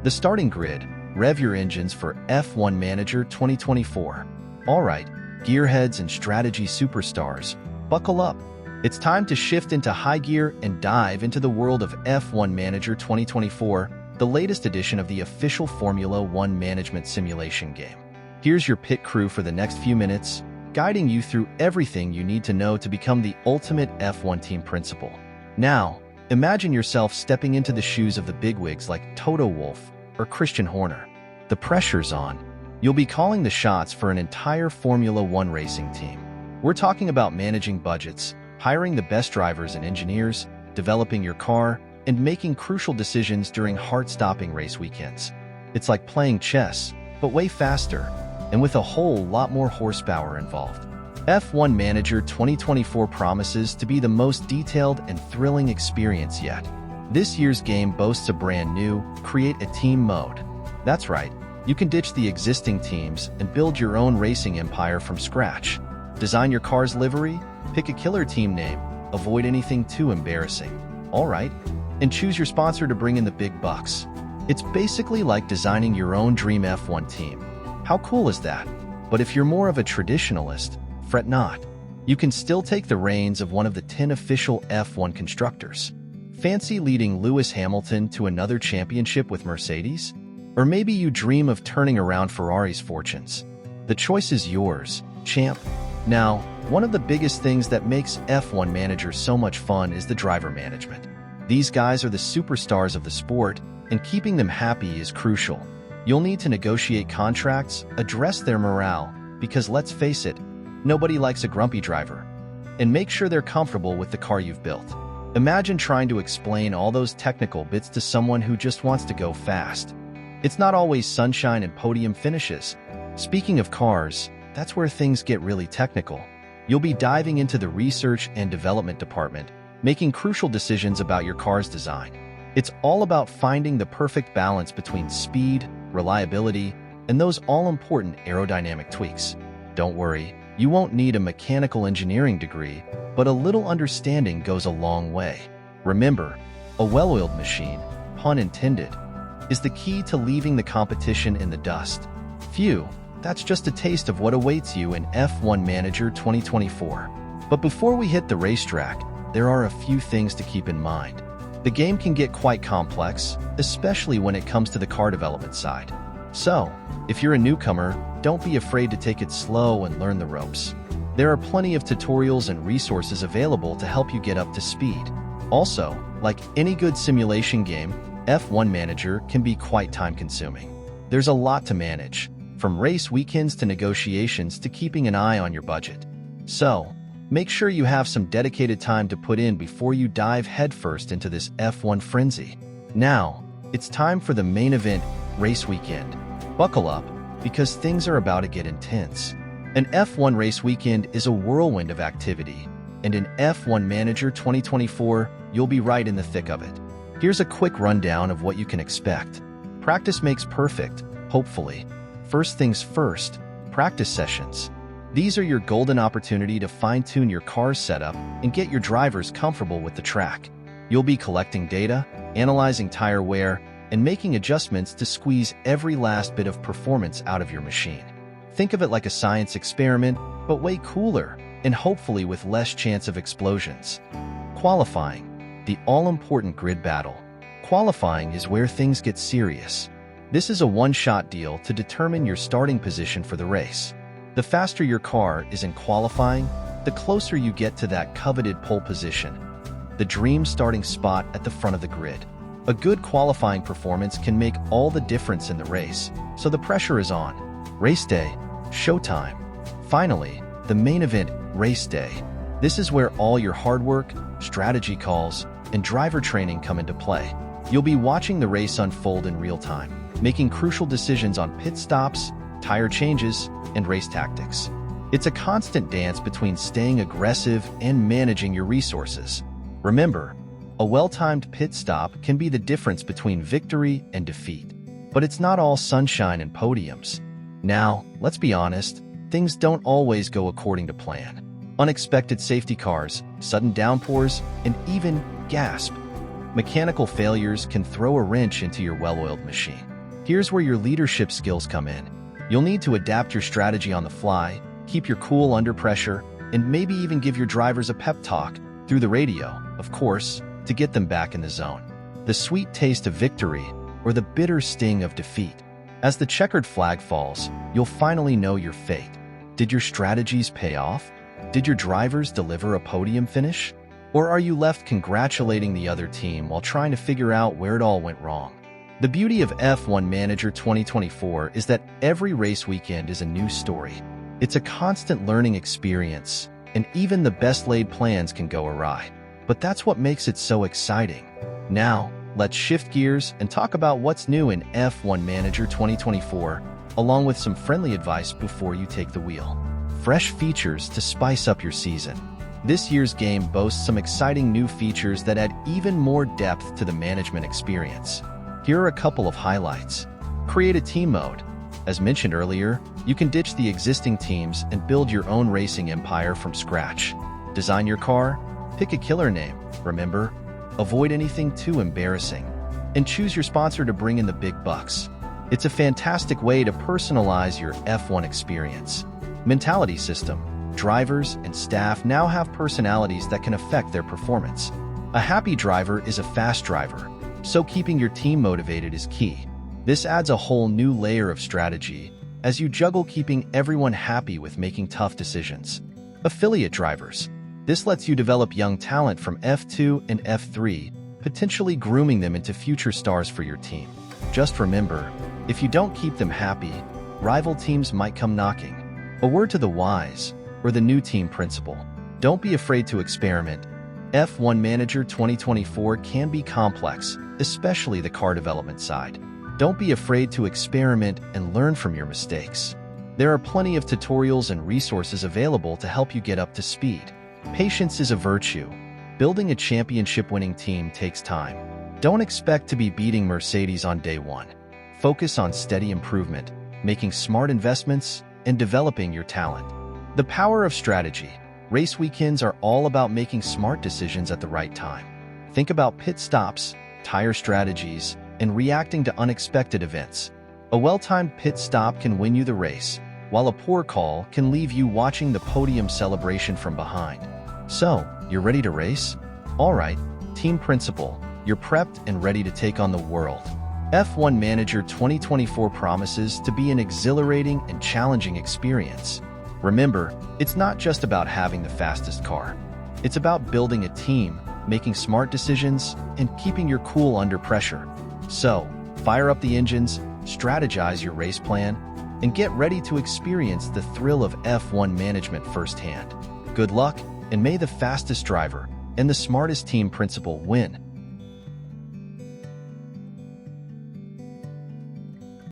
The starting grid, rev your engines for F1 Manager 2024. Alright, gearheads and strategy superstars, buckle up. It's time to shift into high gear and dive into the world of F1 Manager 2024, the latest edition of the official Formula One management simulation game. Here's your pit crew for the next few minutes, guiding you through everything you need to know to become the ultimate F1 team principal. Now, imagine yourself stepping into the shoes of the bigwigs like Toto Wolff or Christian Horner. The pressure's on. You'll be calling the shots for an entire Formula One racing team. We're talking about managing budgets, hiring the best drivers and engineers, developing your car, and making crucial decisions during heart-stopping race weekends. It's like playing chess, but way faster, and with a whole lot more horsepower involved. F1 Manager 2024 promises to be the most detailed and thrilling experience yet. This year's game boasts a brand new Create a Team mode. That's right, you can ditch the existing teams and build your own racing empire from scratch. Design your car's livery, pick a killer team name, avoid anything too embarrassing. Alright, and choose your sponsor to bring in the big bucks. It's basically like designing your own dream F1 team. How cool is that? But if you're more of a traditionalist, fret not. You can still take the reins of one of the 10 official F1 constructors. Fancy leading Lewis Hamilton to another championship with Mercedes? Or maybe you dream of turning around Ferrari's fortunes. The choice is yours, champ. Now, one of the biggest things that makes F1 Manager so much fun is the driver management. These guys are the superstars of the sport, and keeping them happy is crucial. You'll need to negotiate contracts, address their morale, because let's face it, nobody likes a grumpy driver. And make sure they're comfortable with the car you've built. Imagine trying to explain all those technical bits to someone who just wants to go fast. It's not always sunshine and podium finishes. Speaking of cars, that's where things get really technical. You'll be diving into the research and development department, making crucial decisions about your car's design. It's all about finding the perfect balance between speed, reliability, and those all-important aerodynamic tweaks. Don't worry, you won't need a mechanical engineering degree, but a little understanding goes a long way. Remember, a well-oiled machine, pun intended, is the key to leaving the competition in the dust. Phew, that's just a taste of what awaits you in F1 Manager 2024. But before we hit the racetrack, there are a few things to keep in mind. The game can get quite complex, especially when it comes to the car development side. So, if you're a newcomer, don't be afraid to take it slow and learn the ropes. There are plenty of tutorials and resources available to help you get up to speed. Also, like any good simulation game, F1 Manager can be quite time-consuming. There's a lot to manage, from race weekends to negotiations to keeping an eye on your budget. So, make sure you have some dedicated time to put in before you dive headfirst into this F1 frenzy. Now, it's time for the main event, race weekend. Buckle up, because things are about to get intense. An F1 race weekend is a whirlwind of activity, and in F1 Manager 2024, you'll be right in the thick of it. Here's a quick rundown of what you can expect. Practice makes perfect, hopefully. First things first, practice sessions. These are your golden opportunity to fine-tune your car's setup and get your drivers comfortable with the track. You'll be collecting data, analyzing tire wear, and making adjustments to squeeze every last bit of performance out of your machine. Think of it like a science experiment, but way cooler, and hopefully with less chance of explosions. Qualifying, the all-important grid battle. Qualifying is where things get serious. This is a one-shot deal to determine your starting position for the race. The faster your car is in qualifying, the closer you get to that coveted pole position, the dream starting spot at the front of the grid. A good qualifying performance can make all the difference in the race, so the pressure is on. Race day, showtime. Finally, the main event, race day. This is where all your hard work, strategy calls, and driver training come into play. You'll be watching the race unfold in real time, making crucial decisions on pit stops, tire changes, and race tactics. It's a constant dance between staying aggressive and managing your resources. Remember, a well-timed pit stop can be the difference between victory and defeat. But it's not all sunshine and podiums. Now, let's be honest, things don't always go according to plan. Unexpected safety cars, sudden downpours, and even, gasp, Mechanical failures can throw a wrench into your well-oiled machine. Here's where your leadership skills come in. You'll need to adapt your strategy on the fly, keep your cool under pressure, and maybe even give your drivers a pep talk through the radio, of course, to get them back in the zone. The sweet taste of victory or the bitter sting of defeat. As the checkered flag falls, you'll finally know your fate. Did your strategies pay off? Did your drivers deliver a podium finish? Or are you left congratulating the other team while trying to figure out where it all went wrong? The beauty of F1 Manager 2024 is that every race weekend is a new story. It's a constant learning experience, and even the best-laid plans can go awry. But that's what makes it so exciting. Now, let's shift gears and talk about what's new in F1 Manager 2024, along with some friendly advice before you take the wheel. Fresh features to spice up your season. This year's game boasts some exciting new features that add even more depth to the management experience. Here are a couple of highlights. Create a team mode. As mentioned earlier, you can ditch the existing teams and build your own racing empire from scratch. Design your car, pick a killer name, remember, avoid anything too embarrassing, and choose your sponsor to bring in the big bucks. It's a fantastic way to personalize your F1 experience. Mentality system. Drivers and staff now have personalities that can affect their performance. A happy driver is a fast driver, so keeping your team motivated is key. This adds a whole new layer of strategy as you juggle keeping everyone happy with making tough decisions. Affiliate drivers. This lets you develop young talent from F2 and F3, potentially grooming them into future stars for your team. Just remember, if you don't keep them happy, rival teams might come knocking. A word to the wise, or the new team principle. Don't be afraid to experiment. F1 Manager 2024 can be complex, especially the car development side. Don't be afraid to experiment and learn from your mistakes. There are plenty of tutorials and resources available to help you get up to speed. Patience is a virtue. Building a championship-winning team takes time. Don't expect to be beating Mercedes on day one. Focus on steady improvement, making smart investments, and developing your talent. The power of strategy. Race weekends are all about making smart decisions at the right time. Think about pit stops, tire strategies, and reacting to unexpected events. A well-timed pit stop can win you the race, while a poor call can leave you watching the podium celebration from behind. So, you're ready to race? All right, team principal, you're prepped and ready to take on the world. F1 Manager 2024 promises to be an exhilarating and challenging experience. Remember, it's not just about having the fastest car. It's about building a team, making smart decisions, and keeping your cool under pressure. So, fire up the engines, strategize your race plan, and get ready to experience the thrill of F1 management firsthand. Good luck, and may the fastest driver and the smartest team principal win.